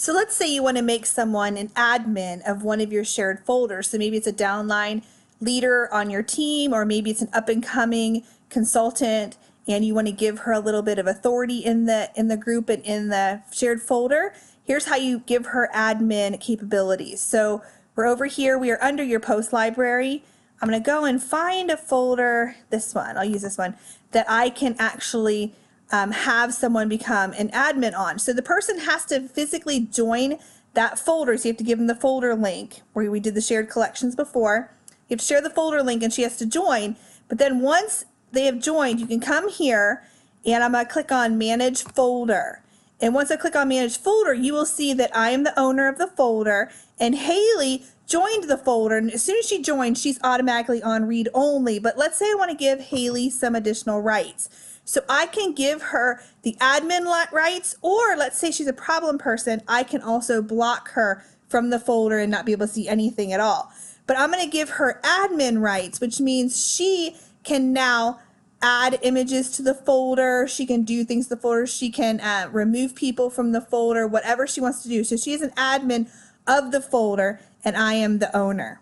So let's say you want to make someone an admin of one of your shared folders. So maybe it's a downline leader on your team, or maybe it's an up-and-coming consultant and you want to give her a little bit of authority in the group and in the shared folder. Here's how you give her admin capabilities. So we're over here, we are under your post library. I'm going to go and find a folder, this one, I'll use this one, that I can actually have someone become an admin on. So the person has to physically join that folder. So you have to give them the folder link where we did the shared collections before. You have to share the folder link and she has to join. But then once they have joined, you can come here and I'm going to click on Manage Folder. And once I click on Manage Folder, you will see that I am the owner of the folder and Haley joined the folder. And as soon as she joined, she's automatically on read only. But let's say I want to give Haley some additional rights. So I can give her the admin rights, or let's say she's a problem person, I can also block her from the folder and not be able to see anything at all. But I'm going to give her admin rights, which means she can now add images to the folder, she can do things to the folder, she can remove people from the folder, whatever she wants to do. So she is an admin of the folder and I am the owner.